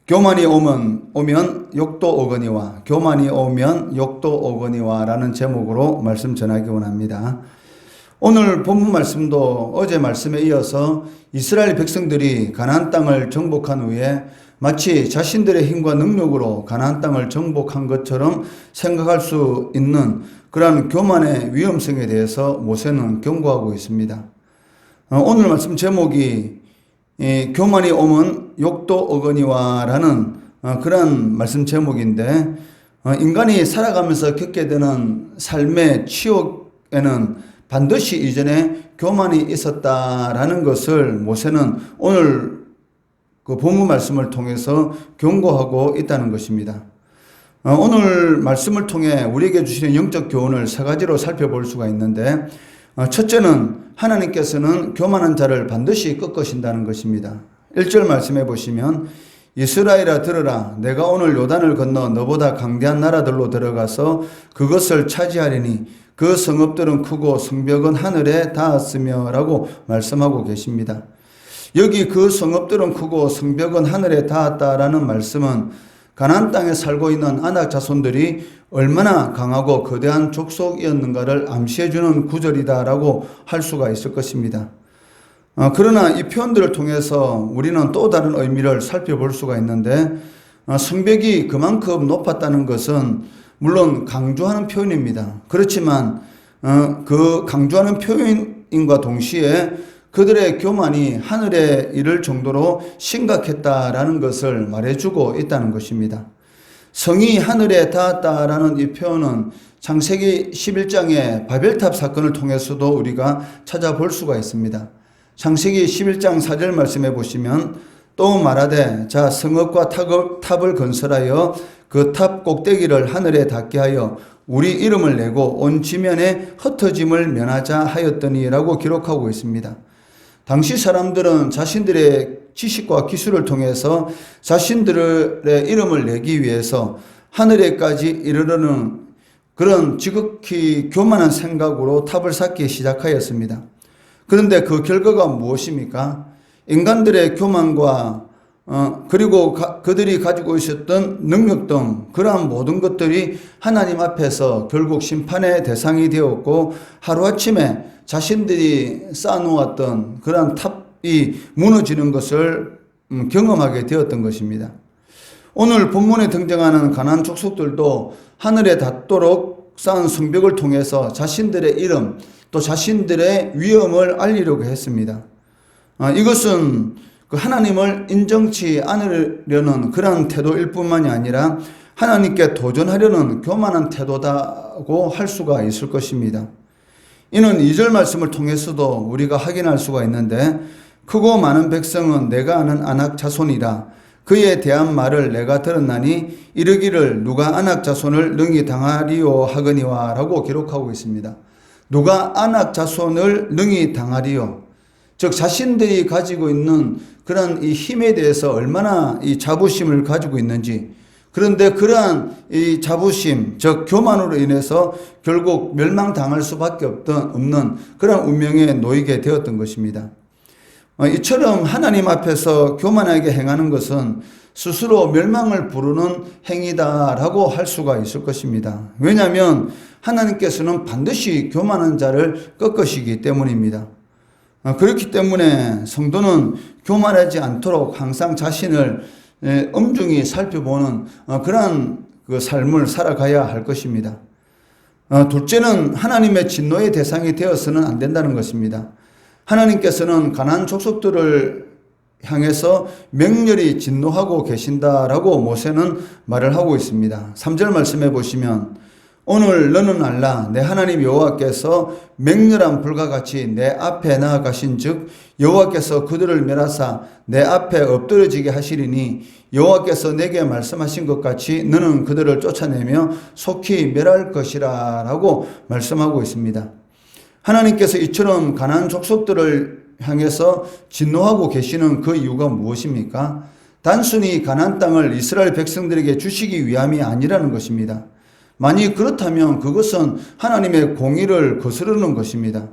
교만이 오면 욕도 오거니와, 교만이 오면 욕도 오거니와 라는 제목으로 말씀 전하기 원합니다. 오늘 본문 말씀도 어제 말씀에 이어서 이스라엘 백성들이 가나안 땅을 정복한 후에 마치 자신들의 힘과 능력으로 가나안 땅을 정복한 것처럼 생각할 수 있는 그러한 교만의 위험성에 대해서 모세는 경고하고 있습니다. 오늘 말씀 제목이 교만이 오면 욕도 오거니와 라는 그런 말씀 제목인데, 인간이 살아가면서 겪게 되는 삶의 치욕에는 반드시 이전에 교만이 있었다라는 것을 모세는 오늘 그 본문 말씀을 통해서 경고하고 있다는 것입니다. 오늘 말씀을 통해 우리에게 주시는 영적 교훈을 세 가지로 살펴볼 수가 있는데, 첫째는 하나님께서는 교만한 자를 반드시 꺾으신다는 것입니다. 1절 말씀해 보시면 이스라엘아 들으라, 내가 오늘 요단을 건너 너보다 강대한 나라들로 들어가서 그것을 차지하리니 그 성읍들은 크고 성벽은 하늘에 닿았으며 라고 말씀하고 계십니다. 여기 그 성읍들은 크고 성벽은 하늘에 닿았다라는 말씀은 가나안 땅에 살고 있는 아낙 자손들이 얼마나 강하고 거대한 족속이었는가를 암시해주는 구절이다라고 할 수가 있을 것입니다. 그러나 이 표현들을 통해서 우리는 또 다른 의미를 살펴볼 수가 있는데, 성벽이 그만큼 높았다는 것은 물론 강조하는 표현입니다. 그렇지만 그 강조하는 표현인과 동시에 그들의 교만이 하늘에 이를 정도로 심각했다라는 것을 말해주고 있다는 것입니다. 성이 하늘에 닿았다라는 이 표현은 창세기 11장의 바벨탑 사건을 통해서도 우리가 찾아볼 수가 있습니다. 창세기 11장 4절 말씀해 보시면 또 말하되 자 성읍과 탑을 건설하여 그 탑 꼭대기를 하늘에 닿게 하여 우리 이름을 내고 온 지면에 흩어짐을 면하자 하였더니라고 기록하고 있습니다. 당시 사람들은 자신들의 지식과 기술을 통해서 자신들의 이름을 내기 위해서 하늘에까지 이르르는 그런 지극히 교만한 생각으로 탑을 쌓기 시작하였습니다. 그런데 그 결과가 무엇입니까? 인간들의 교만과 그리고 그들이 가지고 있었던 능력 등 그러한 모든 것들이 하나님 앞에서 결국 심판의 대상이 되었고, 하루아침에 자신들이 쌓아놓았던 그러한 탑이 무너지는 것을 경험하게 되었던 것입니다. 오늘 본문에 등장하는 가나안 족속들도 하늘에 닿도록 쌓은 성벽을 통해서 자신들의 이름 또 자신들의 위엄을 알리려고 했습니다. 이것은 그 하나님을 인정치 않으려는 그런 태도일 뿐만이 아니라 하나님께 도전하려는 교만한 태도다고 할 수가 있을 것입니다. 이는 2절 말씀을 통해서도 우리가 확인할 수가 있는데, 크고 많은 백성은 내가 아는 아낙 자손이라 그에 대한 말을 내가 들었나니 이르기를 누가 아낙 자손을 능히 당하리요 하거니와 라고 기록하고 있습니다. 누가 아낙 자손을 능히 당하리요, 즉 자신들이 가지고 있는 그런 이 힘에 대해서 얼마나 이 자부심을 가지고 있는지, 그런데 그러한 이 자부심, 즉 교만으로 인해서 결국 멸망당할 수밖에 없는 그런 운명에 놓이게 되었던 것입니다. 이처럼 하나님 앞에서 교만하게 행하는 것은 스스로 멸망을 부르는 행위다라고 할 수가 있을 것입니다. 왜냐하면 하나님께서는 반드시 교만한 자를 꺾으시기 때문입니다. 그렇기 때문에 성도는 교만하지 않도록 항상 자신을 엄중히 살펴보는 그러한 그 삶을 살아가야 할 것입니다. 둘째는 하나님의 진노의 대상이 되어서는 안 된다는 것입니다. 하나님께서는 가나안 족속들을 향해서 맹렬히 진노하고 계신다라고 모세는 말을 하고 있습니다. 3절 말씀해 보시면 오늘 너는 알라 내 하나님 여호와께서 맹렬한 불과 같이 내 앞에 나아가신 즉 여호와께서 그들을 멸하사 내 앞에 엎드러지게 하시리니 여호와께서 내게 말씀하신 것 같이 너는 그들을 쫓아내며 속히 멸할 것이라 라고 말씀하고 있습니다. 하나님께서 이처럼 가나안 족속들을 향해서 진노하고 계시는 그 이유가 무엇입니까? 단순히 가나안 땅을 이스라엘 백성들에게 주시기 위함이 아니라는 것입니다. 만약 그렇다면 그것은 하나님의 공의를 거스르는 것입니다.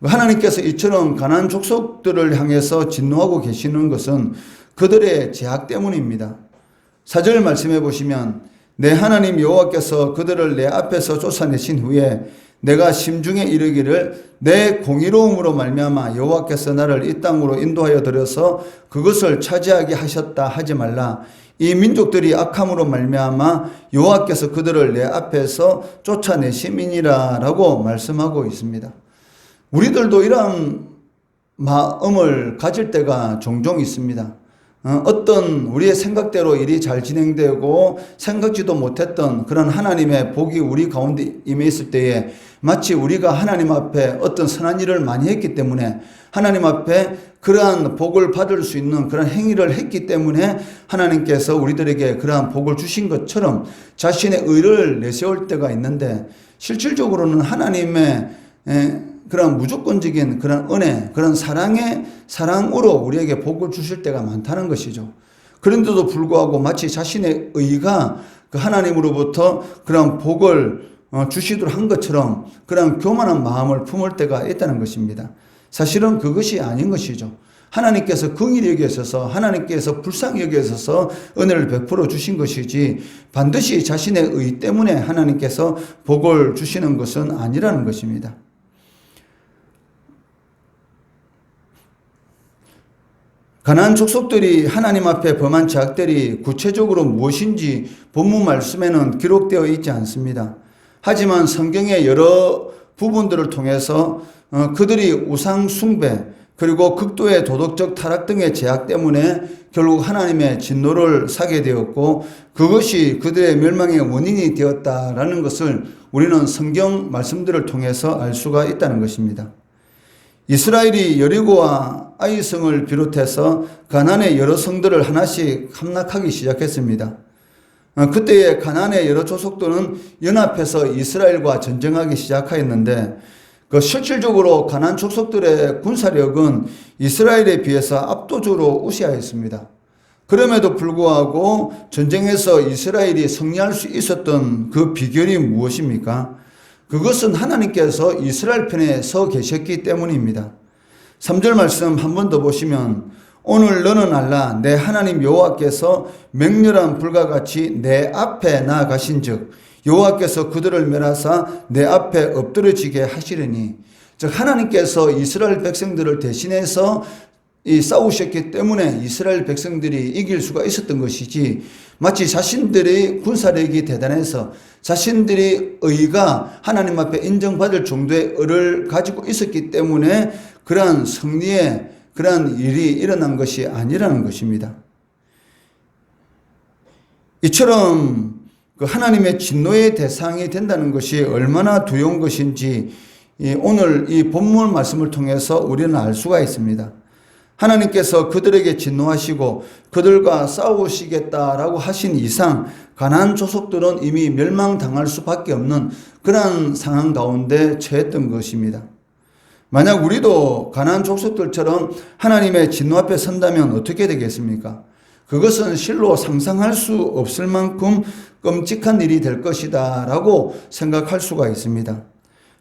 하나님께서 이처럼 가나안 족속들을 향해서 진노하고 계시는 것은 그들의 죄악 때문입니다. 4절 말씀해 보시면 내 하나님 여호와께서 그들을 내 앞에서 쫓아내신 후에 내가 심중에 이르기를 내 공의로움으로 말미암아 여호와께서 나를 이 땅으로 인도하여 들여서 그것을 차지하게 하셨다 하지 말라. 이 민족들이 악함으로 말미암아 여호와께서 그들을 내 앞에서 쫓아내심이니라 라고 말씀하고 있습니다. 우리들도 이러한 마음을 가질 때가 종종 있습니다. 어떤 우리의 생각대로 일이 잘 진행되고 생각지도 못했던 그런 하나님의 복이 우리 가운데 임해 있을 때에 마치 우리가 하나님 앞에 어떤 선한 일을 많이 했기 때문에 하나님 앞에 그러한 복을 받을 수 있는 그런 행위를 했기 때문에 하나님께서 우리들에게 그러한 복을 주신 것처럼 자신의 의를 내세울 때가 있는데, 실질적으로는 하나님의 그런 무조건적인 그런 은혜, 그런 사랑으로 우리에게 복을 주실 때가 많다는 것이죠. 그런데도 불구하고 마치 자신의 의가 그 하나님으로부터 그런 복을 주시도록 한 것처럼 그런 교만한 마음을 품을 때가 있다는 것입니다. 사실은 그것이 아닌 것이죠. 하나님께서 긍휼히 여기셔서 하나님께서 불쌍히 여기셔서 은혜를 베풀어 주신 것이지 반드시 자신의 의 때문에 하나님께서 복을 주시는 것은 아니라는 것입니다. 가나안 족속들이 하나님 앞에 범한 죄악들이 구체적으로 무엇인지 본문 말씀에는 기록되어 있지 않습니다. 하지만 성경의 여러 부분들을 통해서 그들이 우상 숭배 그리고 극도의 도덕적 타락 등의 죄악 때문에 결국 하나님의 진노를 사게 되었고 그것이 그들의 멸망의 원인이 되었다라는 것을 우리는 성경 말씀들을 통해서 알 수가 있다는 것입니다. 이스라엘이 여리고와 아이성을 비롯해서 가나안의 여러 성들을 하나씩 함락하기 시작했습니다. 그때의 가나안의 여러 족속들은 연합해서 이스라엘과 전쟁하기 시작하였는데 실질적으로 가나안 족속들의 군사력은 이스라엘에 비해서 압도적으로 우세하였습니다. 그럼에도 불구하고 전쟁에서 이스라엘이 승리할 수 있었던 그 비결이 무엇입니까? 그것은 하나님께서 이스라엘 편에 서 계셨기 때문입니다. 3절 말씀 한 번 더 보시면 오늘 너는 알라 내 하나님 여호와께서 맹렬한 불과 같이 내 앞에 나아가신 즉 여호와께서 그들을 멸하사 내 앞에 엎드러지게 하시려니, 즉 하나님께서 이스라엘 백성들을 대신해서 싸우셨기 때문에 이스라엘 백성들이 이길 수가 있었던 것이지 마치 자신들의 군사력이 대단해서 자신들의 의가 하나님 앞에 인정받을 정도의 의를 가지고 있었기 때문에 그러한 승리의 그러한 일이 일어난 것이 아니라는 것입니다. 이처럼 그 하나님의 진노의 대상이 된다는 것이 얼마나 두려운 것인지 오늘 이 본문 말씀을 통해서 우리는 알 수가 있습니다. 하나님께서 그들에게 진노하시고 그들과 싸우시겠다라고 하신 이상 가나안 족속들은 이미 멸망당할 수밖에 없는 그러한 상황 가운데 처했던 것입니다. 만약 우리도 가나안 족속들처럼 하나님의 진노 앞에 선다면 어떻게 되겠습니까? 그것은 실로 상상할 수 없을 만큼 끔찍한 일이 될 것이다 라고 생각할 수가 있습니다.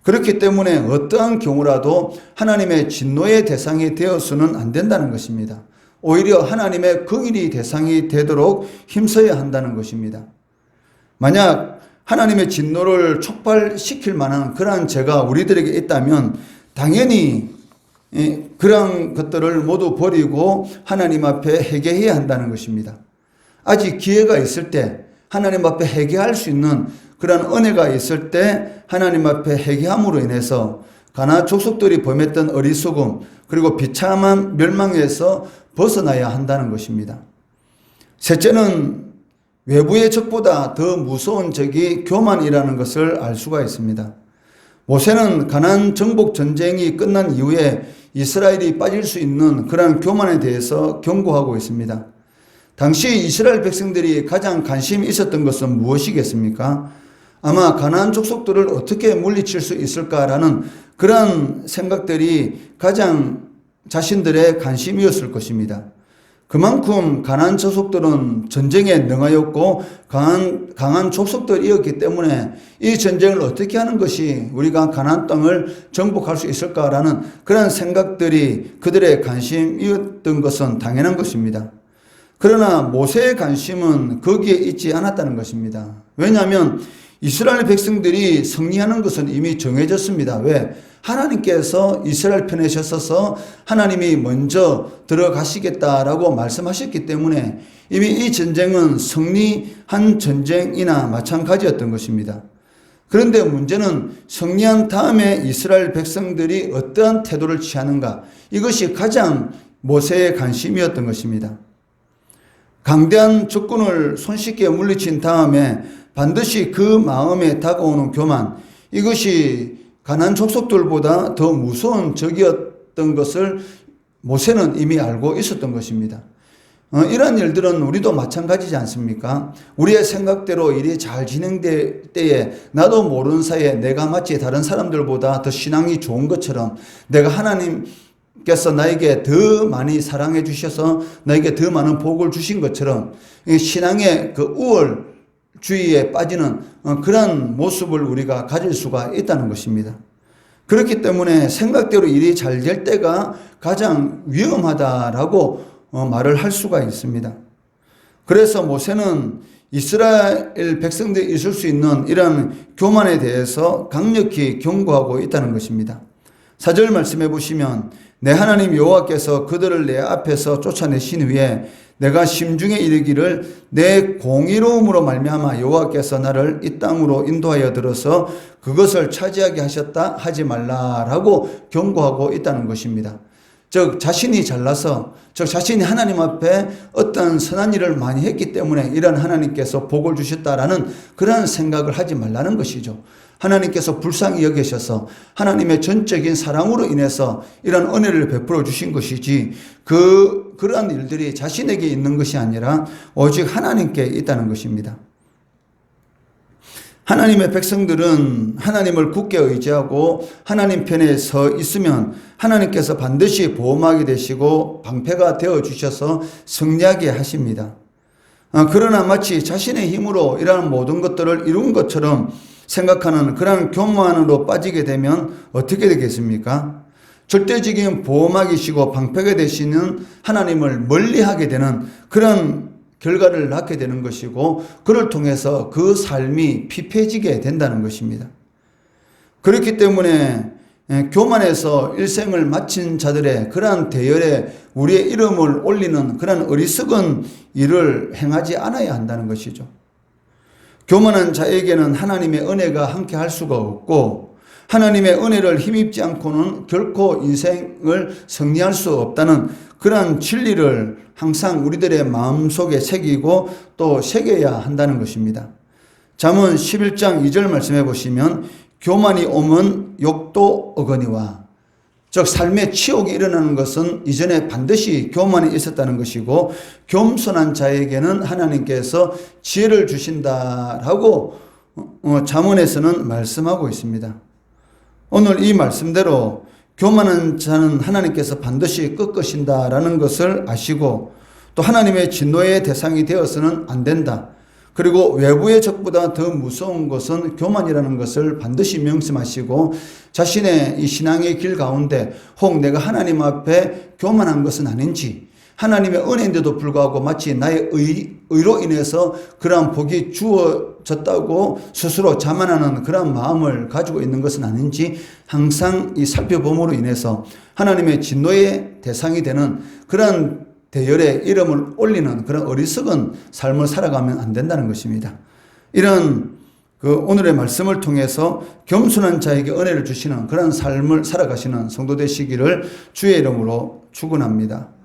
그렇기 때문에 어떠한 경우라도 하나님의 진노의 대상이 되어서는 안 된다는 것입니다. 오히려 하나님의 긍휼의 대상이 되도록 힘써야 한다는 것입니다. 만약 하나님의 진노를 촉발시킬 만한 그러한 죄가 우리들에게 있다면 당연히 그런 것들을 모두 버리고 하나님 앞에 회개해야 한다는 것입니다. 아직 기회가 있을 때 하나님 앞에 회개할 수 있는 그런 은혜가 있을 때 하나님 앞에 회개함으로 인해서 가나안 족속들이 범했던 어리석음 그리고 비참한 멸망에서 벗어나야 한다는 것입니다. 셋째는 외부의 적보다 더 무서운 적이 교만이라는 것을 알 수가 있습니다. 모세는 가나안 정복 전쟁이 끝난 이후에 이스라엘이 빠질 수 있는 그런 교만에 대해서 경고하고 있습니다. 당시 이스라엘 백성들이 가장 관심이 있었던 것은 무엇이겠습니까? 아마 가나안 족속들을 어떻게 물리칠 수 있을까라는 그런 생각들이 가장 자신들의 관심이었을 것입니다. 그만큼 가나안 족속들은 전쟁에 능하였고 강한 족속들이었기 때문에 이 전쟁을 어떻게 하는 것이 우리가 가나안 땅을 정복할 수 있을까라는 그런 생각들이 그들의 관심이었던 것은 당연한 것입니다. 그러나 모세의 관심은 거기에 있지 않았다는 것입니다. 왜냐하면 이스라엘 백성들이 승리하는 것은 이미 정해졌습니다. 왜? 하나님께서 이스라엘 편에 서서 하나님이 먼저 들어가시겠다라고 말씀하셨기 때문에 이미 이 전쟁은 승리한 전쟁이나 마찬가지였던 것입니다. 그런데 문제는 승리한 다음에 이스라엘 백성들이 어떠한 태도를 취하는가, 이것이 가장 모세의 관심이었던 것입니다. 강대한 적군을 손쉽게 물리친 다음에 반드시 그 마음에 다가오는 교만, 이것이 가나안 족속들보다 더 무서운 적이었던 것을 모세는 이미 알고 있었던 것입니다. 이러한 일들은 우리도 마찬가지지 않습니까? 우리의 생각대로 일이 잘 진행될 때에 나도 모르는 사이에 내가 마치 다른 사람들보다 더 신앙이 좋은 것처럼, 내가 하나님께서 나에게 더 많이 사랑해 주셔서 나에게 더 많은 복을 주신 것처럼 신앙의 그 우월주의에 빠지는 그런 모습을 우리가 가질 수가 있다는 것입니다. 그렇기 때문에 생각대로 일이 잘 될 때가 가장 위험하다라고 말을 할 수가 있습니다. 그래서 모세는 이스라엘 백성들이 있을 수 있는 이런 교만에 대해서 강력히 경고하고 있다는 것입니다. 4절 말씀해 보시면, 내 하나님 여호와께서 그들을 내 앞에서 쫓아내신 후에 내가 심중에 이르기를 내 공의로움으로 말미암아 여호와께서 나를 이 땅으로 인도하여 들어서 그것을 차지하게 하셨다 하지 말라라고 경고하고 있다는 것입니다. 즉 자신이 잘나서, 즉 자신이 하나님 앞에 어떤 선한 일을 많이 했기 때문에 이런 하나님께서 복을 주셨다라는 그런 생각을 하지 말라는 것이죠. 하나님께서 불쌍히 여기셔서 하나님의 전적인 사랑으로 인해서 이런 은혜를 베풀어 주신 것이지, 그러한 일들이 자신에게 있는 것이 아니라 오직 하나님께 있다는 것입니다. 하나님의 백성들은 하나님을 굳게 의지하고 하나님 편에 서 있으면 하나님께서 반드시 보호막이 되시고 방패가 되어 주셔서 승리하게 하십니다. 그러나 마치 자신의 힘으로 이러한 모든 것들을 이룬 것처럼 생각하는 그런 교만으로 빠지게 되면 어떻게 되겠습니까? 절대적인 보호막이시고 방패가 되시는 하나님을 멀리하게 되는 그런 결과를 낳게 되는 것이고, 그를 통해서 그 삶이 피폐해지게 된다는 것입니다. 그렇기 때문에 교만에서 일생을 마친 자들의 그러한 대열에 우리의 이름을 올리는 그런 어리석은 일을 행하지 않아야 한다는 것이죠. 교만한 자에게는 하나님의 은혜가 함께 할 수가 없고, 하나님의 은혜를 힘입지 않고는 결코 인생을 승리할 수 없다는 그런 진리를 항상 우리들의 마음속에 새기고 또 새겨야 한다는 것입니다. 잠언 11장 2절 말씀해 보시면, 교만이 오면 욕도 어거니와, 즉 삶의 치욕이 일어나는 것은 이전에 반드시 교만이 있었다는 것이고, 겸손한 자에게는 하나님께서 지혜를 주신다라고 잠언에서는 말씀하고 있습니다. 오늘 이 말씀대로 교만한 자는 하나님께서 반드시 꺾으신다라는 것을 아시고, 또 하나님의 진노의 대상이 되어서는 안 된다. 그리고 외부의 적보다 더 무서운 것은 교만이라는 것을 반드시 명심하시고, 자신의 이 신앙의 길 가운데 혹 내가 하나님 앞에 교만한 것은 아닌지, 하나님의 은혜인데도 불구하고 마치 나의 의로 인해서 그러한 복이 주어졌다고 스스로 자만하는 그런 마음을 가지고 있는 것은 아닌지 항상 이 살펴봄으로 인해서 하나님의 진노의 대상이 되는 그런 대열에 이름을 올리는 그런 어리석은 삶을 살아가면 안 된다는 것입니다. 이런 오늘의 말씀을 통해서 겸손한 자에게 은혜를 주시는 그런 삶을 살아가시는 성도 되시기를 주의 이름으로 축원합니다.